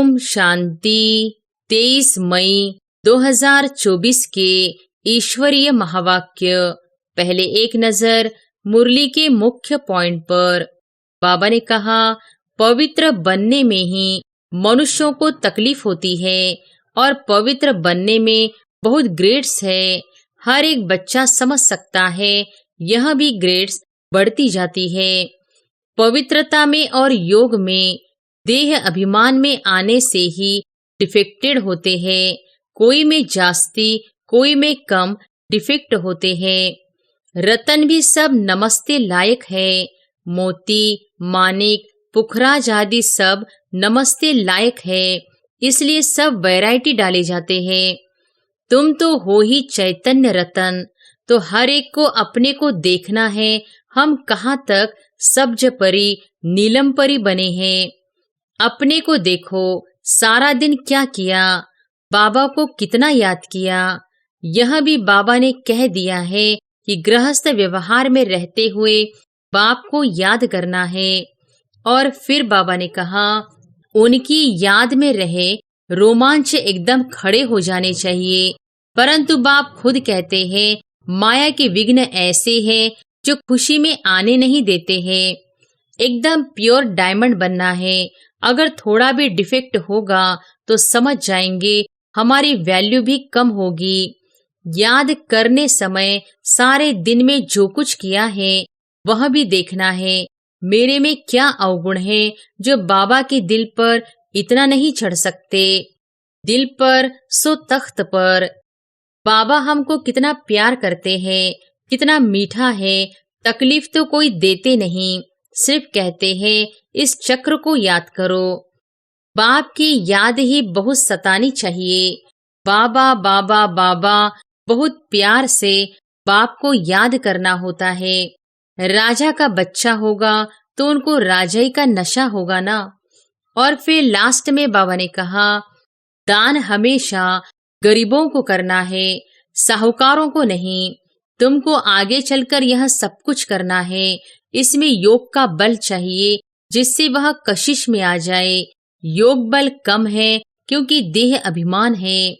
ओम शांति। 23 मई 2024 के ईश्वरीय महावाक्य। पहले एक नजर मुरली के मुख्य पॉइंट पर। बाबा ने कहा, पवित्र बनने में ही मनुष्यों को तकलीफ होती है और पवित्र बनने में बहुत ग्रेड्स है। हर एक बच्चा समझ सकता है, यह भी ग्रेड्स बढ़ती जाती है। पवित्रता में और योग में देह अभिमान में आने से ही डिफेक्टेड होते हैं। कोई में जास्ती, कोई में कम डिफेक्ट होते हैं। रतन भी सब नमस्ते लायक है। मोती, मानिक, पुखराज आदि सब नमस्ते लायक है, इसलिए सब वैरायटी डाले जाते हैं। तुम तो हो ही चैतन्य रतन, तो हर एक को अपने को देखना है। हम कहाँ तक सब्ज परी, नीलम परी बने हैं। अपने को देखो, सारा दिन क्या किया, बाबा को कितना याद किया। यह भी बाबा ने कह दिया है कि गृहस्थ व्यवहार में रहते हुए बाप को याद करना है। और फिर बाबा ने कहा, उनकी याद में रहे रोमांच एकदम खड़े हो जाने चाहिए। परंतु बाप खुद कहते हैं, माया के विघ्न ऐसे हैं जो खुशी में आने नहीं देते हैं। एकदम प्योर डायमंड बनना है। अगर थोड़ा भी डिफेक्ट होगा तो समझ जाएंगे हमारी वैल्यू भी कम होगी। याद करने समय सारे दिन में जो कुछ किया है वह भी देखना है। मेरे में क्या अवगुण है जो बाबा के दिल पर इतना नहीं चढ़ सकते। दिल पर सो तख्त पर। बाबा हमको कितना प्यार करते हैं, कितना मीठा है। तकलीफ तो कोई देते नहीं, सिर्फ कहते हैं इस चक्र को याद करो। बाप की याद ही बहुत सतानी चाहिए। बाबा बाबा बाबा बहुत प्यार से बाप को याद करना होता है। राजा का बच्चा होगा तो उनको राजाई का नशा होगा ना। और फिर लास्ट में बाबा ने कहा, दान हमेशा गरीबों को करना है, साहूकारों को नहीं। तुमको आगे चलकर यह सब कुछ करना है। इसमें योग का बल चाहिए जिससे वह कशिश में आ जाए। योग बल कम है क्योंकि देह अभिमान है।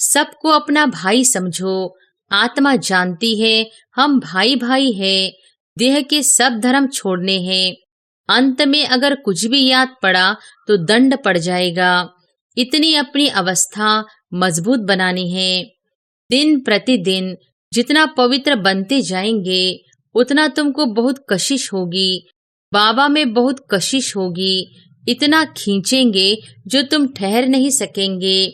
सबको अपना भाई समझो। आत्मा जानती है हम भाई भाई है। देह के सब धर्म छोड़ने हैं। अंत में अगर कुछ भी याद पड़ा तो दंड पड़ जाएगा। इतनी अपनी अवस्था मजबूत बनानी है। दिन प्रतिदिन जितना पवित्र बनते जाएंगे उतना तुमको बहुत कशिश होगी। बाबा में बहुत कशिश होगी। इतना खींचेंगे जो तुम ठहर नहीं सकेंगे।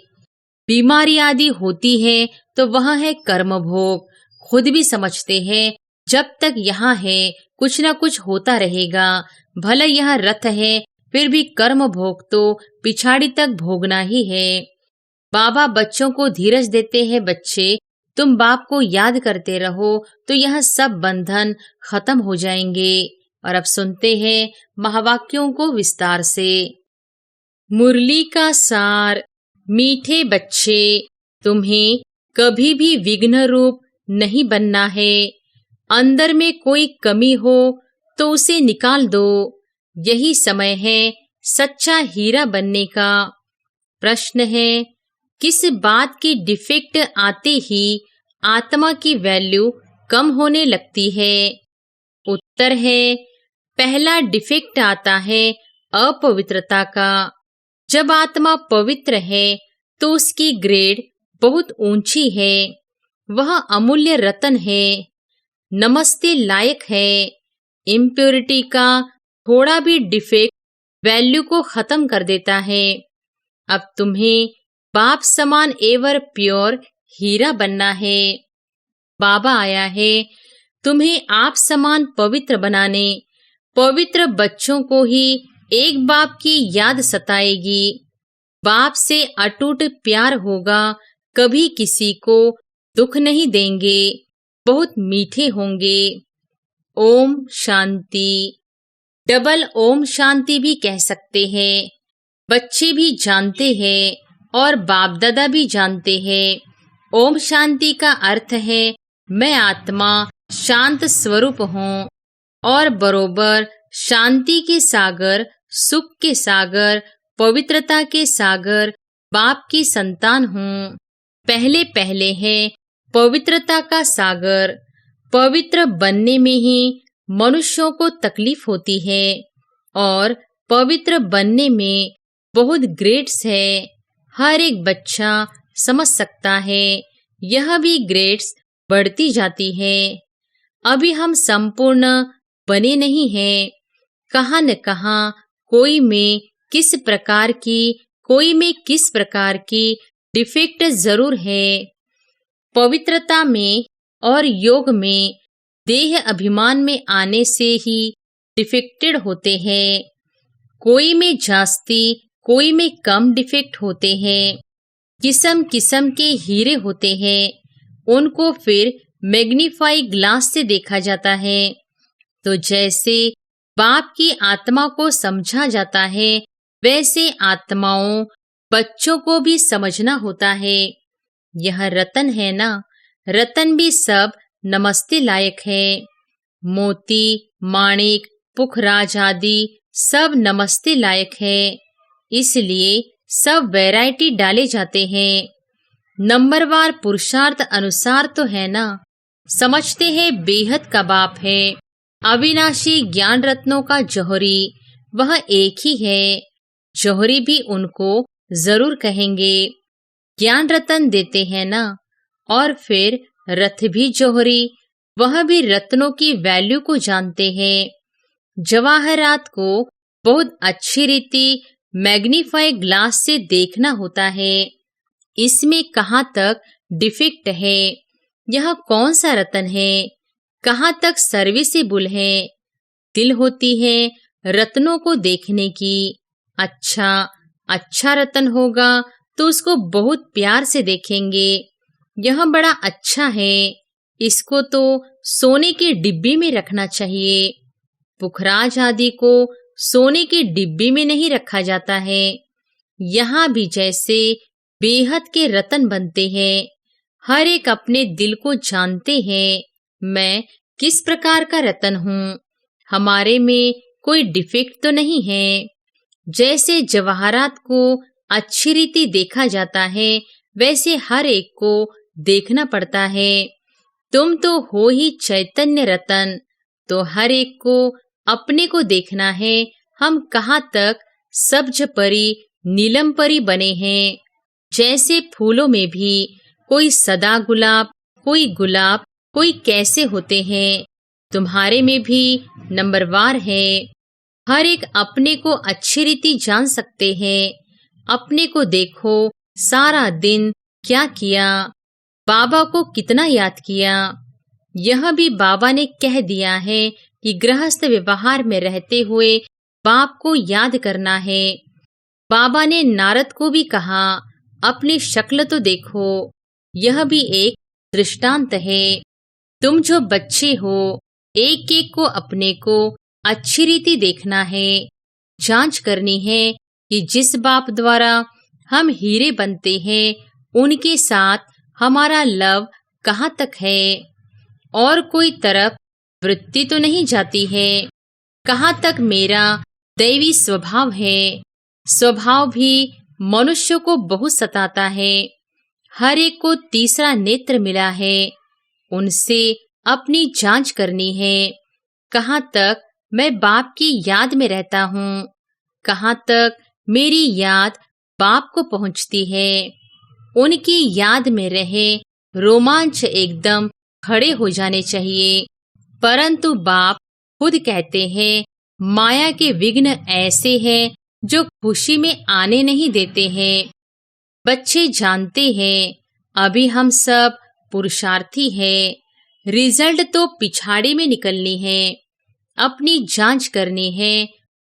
बीमारी आदि होती है तो वह है कर्म भोग। खुद भी समझते हैं जब तक यहाँ है कुछ न कुछ होता रहेगा। भले यह रथ है फिर भी कर्म भोग तो पिछाड़ी तक भोगना ही है। बाबा बच्चों को धीरज देते हैं, बच्चे तुम बाप को याद करते रहो तो यह सब बंधन खत्म हो जाएंगे। और अब सुनते हैं महावाक्यों को विस्तार से। मुरली का सार। मीठे बच्चे, तुम्हें कभी भी विघ्न रूप नहीं बनना है। अंदर में कोई कमी हो तो उसे निकाल दो। यही समय है सच्चा हीरा बनने का। प्रश्न है, किस बात की डिफेक्ट आते ही आत्मा की वैल्यू कम होने लगती है? उत्तर है, पहला डिफेक्ट आता है अपवित्रता का। जब आत्मा पवित्र है तो उसकी ग्रेड बहुत ऊंची है। वह अमूल्य रतन है, नमस्ते लायक है। इम्प्योरिटी का थोड़ा भी डिफेक्ट वैल्यू को खत्म कर देता है। अब तुम्हें बाप समान एवर प्योर हीरा बनना है। बाबा आया है तुम्हें आप समान पवित्र बनाने। पवित्र बच्चों को ही एक बाप की याद सताएगी। बाप से अटूट प्यार होगा। कभी किसी को दुख नहीं देंगे। बहुत मीठे होंगे। ओम शांति। डबल ओम शांति भी कह सकते हैं। बच्चे भी जानते हैं और बाप दादा भी जानते हैं। ओम शांति का अर्थ है मैं आत्मा शांत स्वरूप हूँ और बरोबर शांति के सागर, सुख के सागर पवित्रता के सागर बाप की संतान हूँ। पहले पहले है पवित्रता का सागर। पवित्र बनने में ही मनुष्यों को तकलीफ होती है और पवित्र बनने में बहुत ग्रेड्स है। हर एक बच्चा समझ सकता है। यह भी ग्रेड्स बढ़ती जाती है। अभी हम संपूर्ण बने नहीं हैं। कहाँ न कहाँ कोई में किस प्रकार की डिफेक्ट जरूर है। पवित्रता में और योग में देह अभिमान में आने से ही डिफेक्टेड होते हैं। कोई में जास्ती कोई में कम डिफेक्ट होते हैं। किस्म किस्म के हीरे होते हैं। उनको फिर मैग्नीफाई ग्लास से देखा जाता है। तो जैसे बाप की आत्मा को समझा जाता है, वैसे आत्माओं बच्चों को भी समझना होता है। यह रतन है ना, रतन भी सब नमस्ते लायक है। मोती, माणिक, पुखराज आदि सब नमस्ते लायक है। इसलिए सब वैरायटी डाले जाते हैं। नंबरवार पुरुषार्थ अनुसार तो है ना। समझते हैं बेहद का बाप है। अविनाशी ज्ञान रत्नों का जौहरी वह एक ही है। जौहरी भी उनको जरूर कहेंगे। ज्ञान रतन देते हैं ना। और फिर रथ भी जौहरी, वह भी रत्नों की वैल्यू को जानते हैं। जवाहरात को बहुत अच्छी रीति मैग्नीफाई ग्लास से देखना होता है। इसमें कहाँ तक डिफेक्ट है, यह कौन सा रतन है, कहाँ तक सर्विसेबल है। दिल होती है रत्नों को देखने की। अच्छा रतन होगा तो उसको बहुत प्यार से देखेंगे। यह बड़ा अच्छा है, इसको तो सोने की डिब्बी में रखना चाहिए। पुखराज आदि को सोने की डिब्बी में नहीं रखा जाता है। यहाँ भी जैसे बेहद के रतन बनते हैं। हर एक अपने दिल को जानते हैं, मैं किस प्रकार का रतन हूँ। हमारे में कोई डिफेक्ट तो नहीं है। जैसे जवाहरात को अच्छी रीति देखा जाता है, वैसे हर एक को देखना पड़ता है। तुम तो हो ही चैतन्य रतन, तो हर एक को अपने को देखना है। हम कहाँ तक सब्ज परी, नीलम परी बने हैं। जैसे फूलों में भी कोई सदा गुलाब, कोई गुलाब, कोई कैसे होते हैं। तुम्हारे में भी नंबरवार है। हर एक अपने को अच्छी रीति जान सकते हैं। अपने को देखो, सारा दिन क्या किया, बाबा को कितना याद किया। यह भी बाबा ने कह दिया है कि गृहस्थ व्यवहार में रहते हुए बाप को याद करना है। बाबा ने नारद को भी कहा, अपनी शक्ल तो देखो। यह भी एक दृष्टांत है। तुम जो बच्चे हो, एक एक को अपने को अच्छी रीति देखना है। जांच करनी है कि जिस बाप द्वारा हम हीरे बनते हैं, उनके साथ हमारा लव कहाँ तक है। और कोई तरफ वृत्ति तो नहीं जाती है। कहाँ तक मेरा दैवी स्वभाव है। स्वभाव भी मनुष्य को बहुत सताता है। हर एक को तीसरा नेत्र मिला है, उनसे अपनी जांच करनी है। कहाँ तक मैं बाप की याद में रहता हूँ, कहाँ तक मेरी याद बाप को पहुँचती है। उनकी याद में रहे रोमांच एकदम खड़े हो जाने चाहिए। परंतु बाप खुद कहते हैं, माया के विघ्न ऐसे हैं जो खुशी में आने नहीं देते हैं। बच्चे जानते हैं, अभी हम सब पुरुषार्थी हैं। रिजल्ट तो पिछाड़ी में निकलनी है। अपनी जांच करनी है।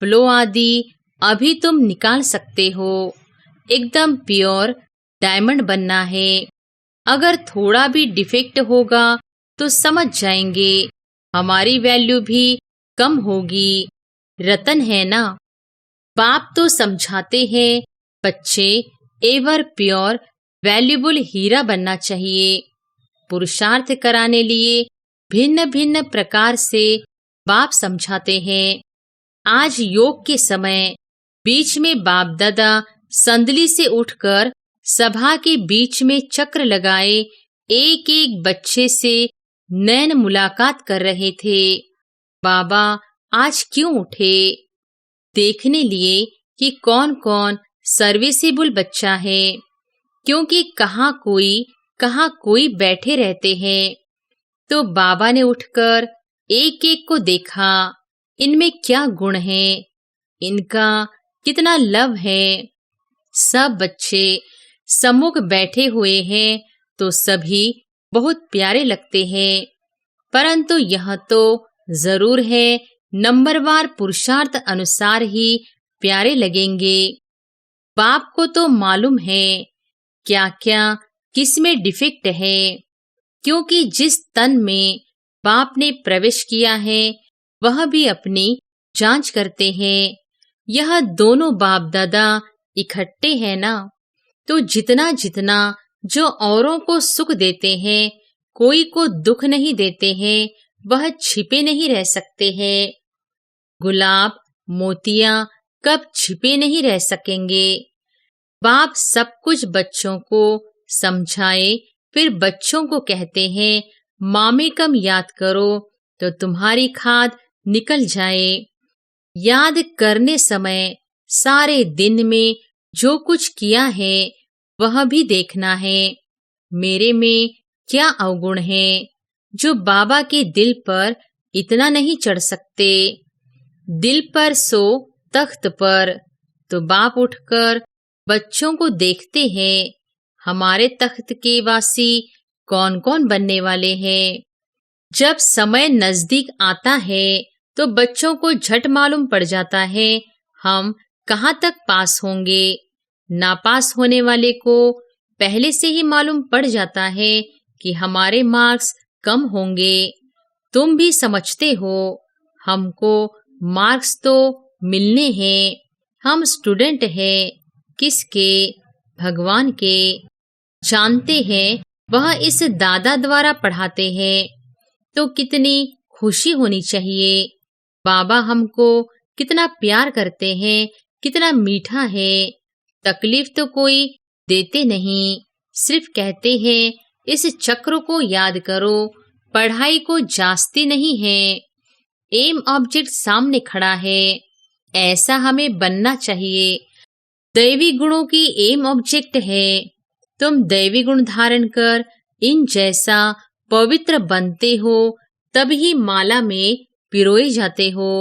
फ्लो आदि अभी तुम निकाल सकते हो। एकदम प्योर डायमंड बनना है। अगर थोड़ा भी डिफेक्ट होगा तो समझ जाएंगे हमारी वैल्यू भी कम होगी। रतन है ना। बाप तो समझाते हैं, बच्चे एवर प्योर वैल्यूबल हीरा बनना चाहिए। पुरुषार्थ कराने लिए भिन्न भिन्न प्रकार से बाप समझाते हैं। आज योग के समय बीच में बाप दादा संदली से उठकर सभा के बीच में चक्र लगाए एक एक बच्चे से नैन मुलाकात कर रहे थे। बाबा आज क्यों उठे? देखने लिए कि कौन कौन सर्विसेबल बच्चा है, क्योंकि कहाँ कोई बैठे रहते हैं। तो बाबा ने उठकर एक एक को देखा, इनमें क्या गुण है, इनका कितना लव है। सब बच्चे सम्मुख बैठे हुए हैं तो सभी बहुत प्यारे लगते हैं, परंतु यह तो जरूर है नंबरवार पुरुषार्थ अनुसार ही प्यारे लगेंगे। बाप को तो मालूम है क्या क्या किस में डिफेक्ट है, क्योंकि जिस तन में बाप ने प्रवेश किया है वह भी अपनी जांच करते हैं। यह दोनों बाप दादा इकट्ठे हैं ना, तो जितना जितना जो औरों को सुख देते हैं, कोई को दुख नहीं देते हैं, वह छिपे नहीं रह सकते हैं। गुलाब मोतियां कब छिपे नहीं रह सकेंगे। बाप सब कुछ बच्चों को समझाए, फिर बच्चों को कहते हैं मामे कम याद करो तो तुम्हारी खाद निकल जाए। याद करने समय सारे दिन में जो कुछ किया है वह भी देखना है। मेरे में क्या अवगुण है जो बाबा के दिल पर इतना नहीं चढ़ सकते। दिल पर सो तख्त पर। तो बाप उठकर बच्चों को देखते हैं, हमारे तख्त के वासी कौन कौन बनने वाले हैं। जब समय नजदीक आता है तो बच्चों को झट मालूम पड़ जाता है हम कहाँ तक पास होंगे। नापास होने वाले को पहले से ही मालूम पड़ जाता है कि हमारे मार्क्स कम होंगे। तुम भी समझते हो, हमको मार्क्स तो मिलने हैं। हम स्टूडेंट हैं, किसके? भगवान के। जानते हैं वह इस दादा द्वारा पढ़ाते हैं, तो कितनी खुशी होनी चाहिए। बाबा हमको कितना प्यार करते हैं, कितना मीठा है। तकलीफ तो कोई देते नहीं, सिर्फ कहते हैं इस चक्र को याद करो, पढ़ाई को जांचते नहीं है। एम ऑब्जेक्ट सामने खड़ा है, ऐसा हमें बनना चाहिए। दैवी गुणों की एम ऑब्जेक्ट है। तुम दैवी गुण धारण कर इन जैसा पवित्र बनते हो, तभी माला में पिरोए जाते हो।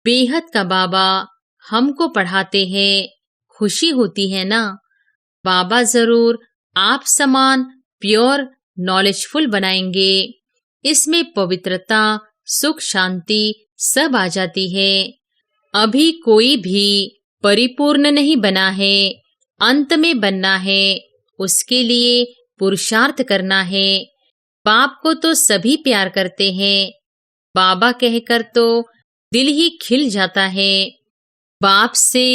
बेहद का बाबा हमको पढ़ाते हैं, खुशी होती है ना। बाबा जरूर आप समान प्योर नॉलेजफुल बनाएंगे। इसमें पवित्रता, सुख, शांति सब आ जाती है। अभी कोई भी परिपूर्ण नहीं बना है, अंत में बनना है। उसके लिए पुरुषार्थ करना है। बाप को तो सभी प्यार करते हैं, बाबा कहकर तो दिल ही खिल जाता है। बाप से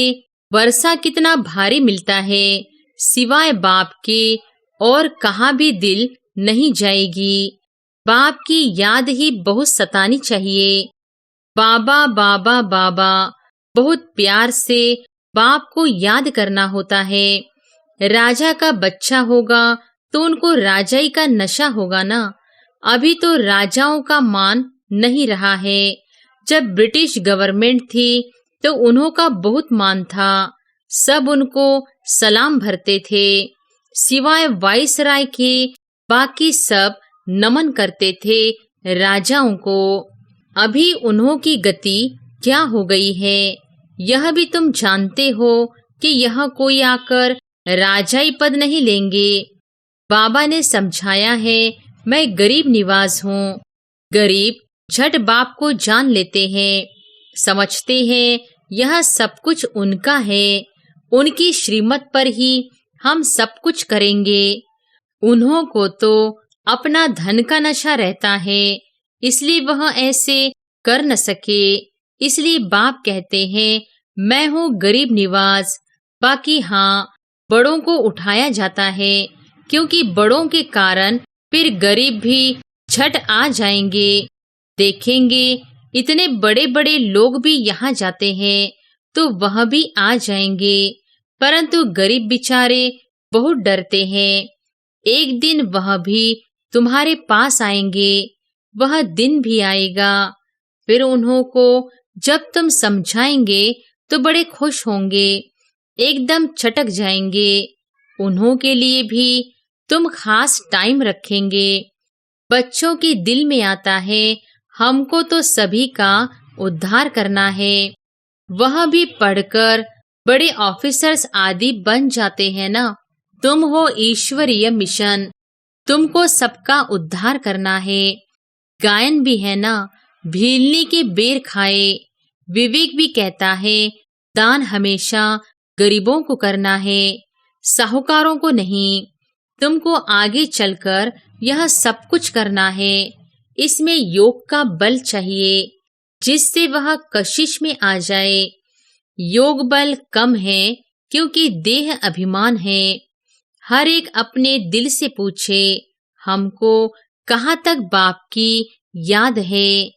वर्षा कितना भारी मिलता है, सिवाय बाप के और कहाँ भी दिल नहीं जाएगी। बाप की याद ही बहुत सतानी चाहिए। बाबा बाबा बाबा बहुत प्यार से बाप को याद करना होता है। राजा का बच्चा होगा तो उनको राजाई का नशा होगा ना। अभी तो राजाओं का मान नहीं रहा है। जब ब्रिटिश गवर्नमेंट थी तो उन्हों का बहुत मान था, सब उनको सलाम भरते थे। सिवाय वाइसराय के बाकी सब नमन करते थे राजाओं को। अभी उन्हों की गति क्या हो गई है यह भी तुम जानते हो कि यह कोई आकर राजाई पद नहीं लेंगे। बाबा ने समझाया है मैं गरीब निवाज हूँ। गरीब झट बाप को जान लेते हैं, समझते हैं यह सब कुछ उनका है, उनकी श्रीमत पर ही हम सब कुछ करेंगे। उन्हों को तो अपना धन का नशा रहता है, इसलिए वह ऐसे कर न सके। इसलिए बाप कहते हैं मैं हूँ गरीब निवाज। बाकी हाँ, बड़ों को उठाया जाता है, क्योंकि बड़ों के कारण फिर गरीब भी झट आ जाएंगे। देखेंगे इतने बड़े बड़े लोग भी यहाँ जाते हैं, तो वह भी आ जाएंगे, परंतु गरीब बेचारे बहुत डरते हैं। एक दिन वह भी तुम्हारे पास आएंगे, वह दिन भी आएगा। फिर उन्हों को जब तुम समझाएंगे तो बड़े खुश होंगे, एकदम चटक जाएंगे। उन्हों के लिए भी तुम खास टाइम रखेंगे। बच्चों के दिल में आता है, हमको तो सभी का उद्धार करना है। वह भी पढ़कर बड़े ऑफिसर्स आदि बन जाते हैं ना। तुम हो ईश्वरीय मिशन, तुमको सबका उद्धार करना है। गायन भी है ना, भीलनी के बेर खाए। विवेक भी कहता है, दान हमेशा गरीबों को करना है, साहूकारों को नहीं। तुमको आगे चलकर यह सब कुछ करना है। इसमें योग का बल चाहिए, जिससे वह कशिश में आ जाए। योग बल कम है, क्योंकि देह अभिमान है। हर एक अपने दिल से पूछे, हमको कहाँ तक बाप की याद है,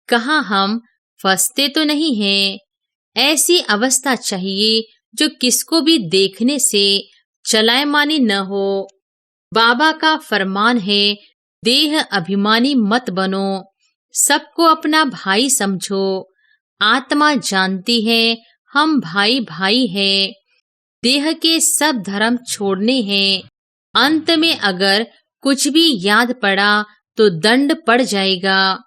कहाँ हम फंसते तो नहीं हैं। ऐसी अवस्था चाहिए जो किसको भी देखने से चलायमानी न हो। बाबा का फरमान है, देह अभिमानी मत बनो, सबको अपना भाई समझो। आत्मा जानती है हम भाई भाई हैं। देह के सब धर्म छोड़ने हैं। अंत में अगर कुछ भी याद पड़ा तो दंड पड़ जाएगा।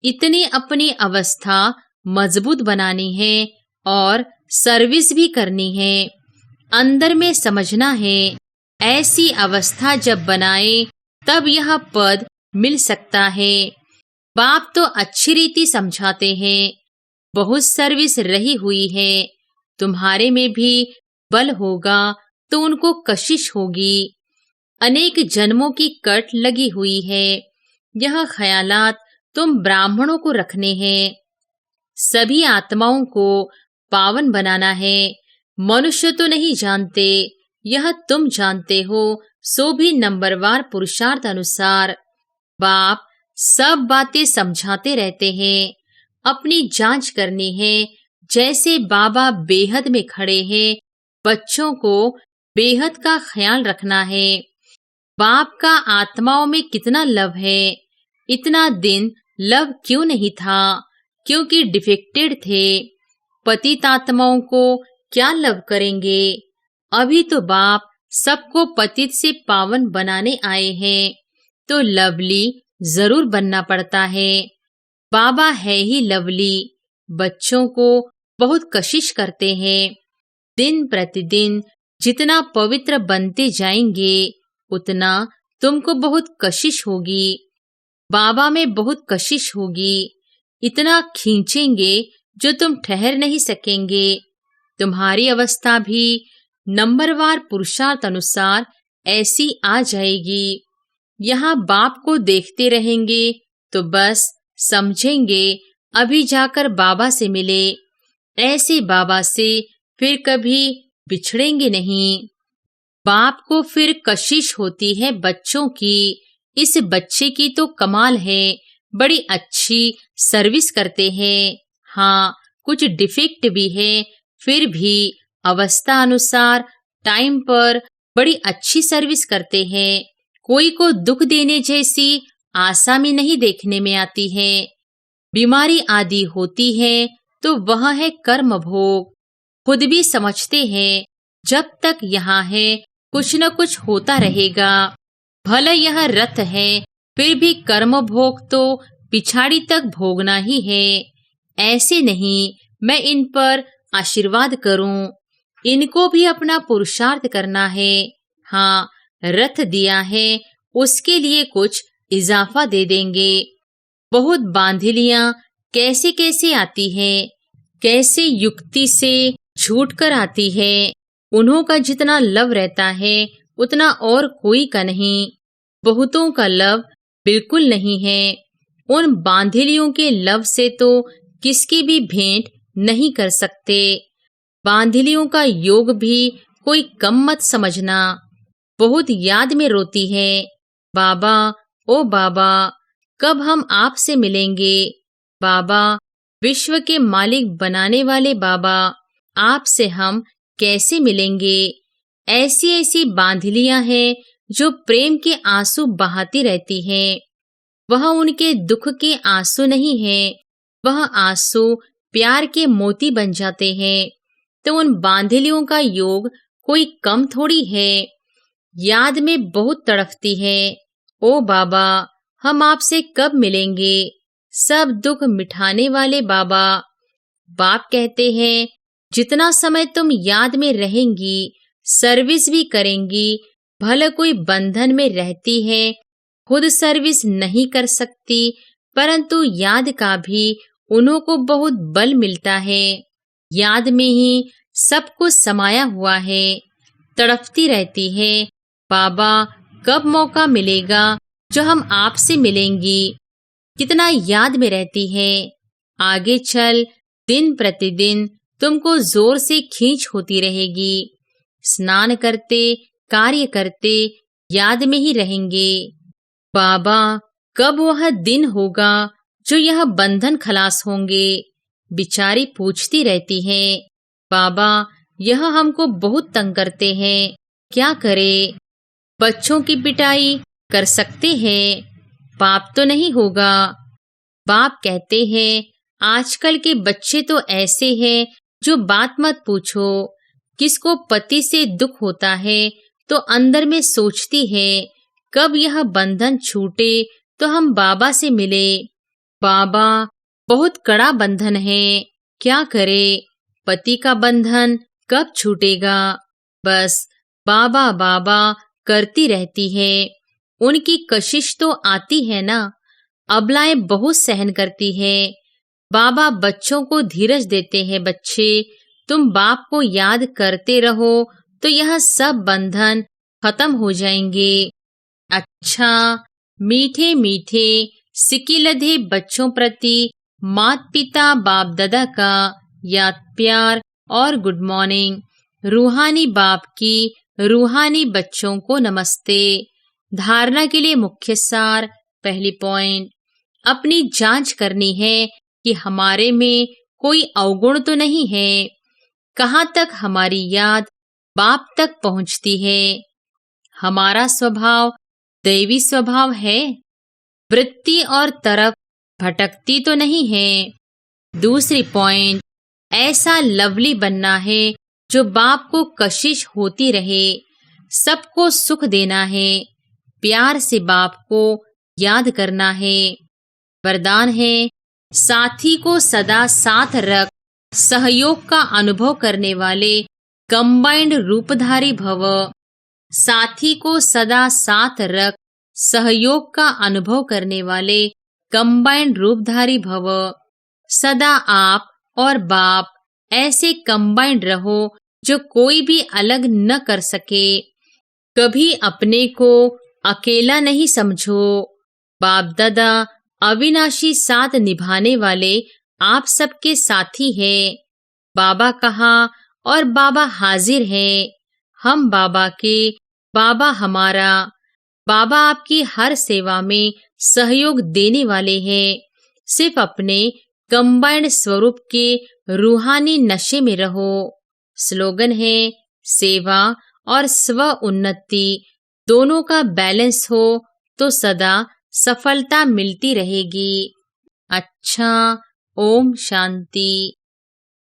इतनी अपनी अवस्था मजबूत बनानी है और सर्विस भी करनी है। अंदर में समझना है, ऐसी अवस्था जब बनाए तब यह पद मिल सकता है। बाप तो अच्छी रीति समझाते हैं, बहुत सर्विस रही हुई है। तुम्हारे में भी बल होगा तो उनको कशिश होगी। अनेक जन्मों की कट लगी हुई है। यह ख्यालात तुम ब्राह्मणों को रखने हैं। सभी आत्माओं को पावन बनाना है। मनुष्य तो नहीं जानते, यह तुम जानते हो, सो भी नंबरवार पुरुषार्थ अनुसार। बाप सब बातें समझाते रहते हैं। अपनी जांच करनी है। जैसे बाबा बेहद में खड़े हैं, बच्चों को बेहद का ख्याल रखना है। बाप का आत्माओं में कितना लव है। इतना दिन लव क्यों नहीं था? क्योंकि डिफेक्टेड थे। पतित आत्माओं को क्या लव करेंगे? अभी तो बाप सबको पतित से पावन बनाने आए हैं, तो लवली जरूर बनना पड़ता है। बाबा है ही लवली। बच्चों को बहुत कशिश करते हैं। दिन प्रतिदिन जितना पवित्र बनते जाएंगे, उतना तुमको बहुत कशिश होगी। बाबा में बहुत कशिश होगी। इतना खींचेंगे जो तुम ठहर नहीं सकेंगे। तुम्हारी अवस्था भी नंबरवार पुरुषार्थ अनुसार ऐसी आ जाएगी। यहाँ बाप को देखते रहेंगे तो बस समझेंगे अभी जाकर बाबा से मिले। ऐसे बाबा से फिर कभी बिछड़ेंगे नहीं। बाप को फिर कशिश होती है बच्चों की। इस बच्चे की तो कमाल है, बड़ी अच्छी सर्विस करते हैं। हाँ, कुछ डिफेक्ट भी है, फिर भी अवस्था अनुसार टाइम पर बड़ी अच्छी सर्विस करते हैं। कोई को दुख देने जैसी आसामी नहीं देखने में आती है। बीमारी आदि होती है तो वह है कर्म भोग। खुद भी समझते हैं, जब तक यहाँ है कुछ न कुछ होता रहेगा। भले यह रथ है, फिर भी कर्म भोग तो पिछाड़ी तक भोगना ही है। ऐसे नहीं मैं इन पर आशीर्वाद करूं, इनको भी अपना पुरुषार्थ करना है। हाँ, रथ दिया है, उसके लिए कुछ इजाफा दे देंगे। बहुत बांधिलियां कैसे कैसे आती है, कैसे युक्ति से झूठ कर आती है। उन्हों का जितना लव रहता है उतना और कोई का नहीं। बहुतों का लव बिल्कुल नहीं है। उन बांधिलियों के लव से तो किसकी भी भेंट नहीं कर सकते। बांधिलियों का योग भी कोई कम मत समझना। बहुत याद में रोती है, बाबा ओ बाबा, कब हम आपसे मिलेंगे। बाबा विश्व के मालिक बनाने वाले बाबा, आपसे हम कैसे मिलेंगे? ऐसी ऐसी बांधलियां हैं जो प्रेम के आंसू बहाती रहती हैं। वह उनके दुख के आंसू नहीं हैं, वह आंसू प्यार के मोती बन जाते हैं। तो उन बांधलियों का योग कोई कम थोड़ी है। याद में बहुत तड़फती है। ओ बाबा, हम आपसे कब मिलेंगे? सब दुख मिटाने वाले बाबा। बाप कहते हैं, जितना समय तुम याद में रहेंगी, सर्विस भी करेंगी, भले कोई बंधन में रहती है, खुद सर्विस नहीं कर सकती, परंतु याद का भी उन्हों को बहुत बल मिलता है। याद में ही सब कुछ समाया हुआ है। तड़पती रहती है, बाबा कब मौका मिलेगा जो हम आपसे मिलेंगी? कितना याद में रहती है। आगे चल, दिन प्रतिदिन तुमको जोर से खींच होती रहेगी। स्नान करते, कार्य करते याद में ही रहेंगे। बाबा, कब वह दिन होगा जो यह बंधन खलास होंगे? बिचारी पूछती रहती है। बाबा, यह हमको बहुत तंग करते हैं, क्या करे? बच्चों की पिटाई कर सकते हैं, पाप तो नहीं होगा। बाप कहते हैं, आजकल के बच्चे तो ऐसे हैं जो बात मत पूछो। किसको पति से दुख होता है तो अंदर में सोचती है, कब यह बंधन छूटे तो हम बाबा से मिले। बाबा, बहुत कड़ा बंधन है, क्या करे? पति का बंधन कब छूटेगा? बस बाबा बाबा करती रहती है। उनकी कशिश तो आती है ना। अबलाएं बहुत सहन करती है। बाबा बच्चों को धीरज देते हैं, बच्चे तुम बाप को याद करते रहो तो यह सब बंधन खत्म हो जाएंगे। अच्छा, मीठे मीठे सिकिलधे बच्चों प्रति माता पिता बाप दादा का याद प्यार और गुड मॉर्निंग। रूहानी बाप की रूहानी बच्चों को नमस्ते। धारणा के लिए मुख्य सार। पहली पॉइंट, अपनी जांच करनी है कि हमारे में कोई अवगुण तो नहीं है। कहाँ तक हमारी याद बाप तक पहुंचती है? हमारा स्वभाव दैवी स्वभाव है? वृत्ति और तरफ भटकती तो नहीं है? दूसरी पॉइंट, ऐसा लवली बनना है जो बाप को कशिश होती रहे, सबको सुख देना है, प्यार से बाप को याद करना है। वरदान है, साथी को सदा साथ रख, सहयोग का अनुभव करने वाले कंबाइंड रूपधारी भव। साथी को सदा साथ रख, सहयोग का अनुभव करने वाले कंबाइंड रूपधारी भव। सदा आप और बाप ऐसे कंबाइंड रहो जो कोई भी अलग न कर सके। कभी अपने को अकेला नहीं समझो। बाप दादा अविनाशी साथ निभाने वाले आप सबके साथी हैं। बाबा कहा और बाबा हाजिर है। हम बाबा के, बाबा हमारा। बाबा आपकी हर सेवा में सहयोग देने वाले हैं। सिर्फ अपने कंबाइंड स्वरूप के रूहानी नशे में रहो। स्लोगन है, सेवा और स्व उन्नति दोनों का बैलेंस हो तो सदा सफलता मिलती रहेगी। अच्छा, ओम शांति।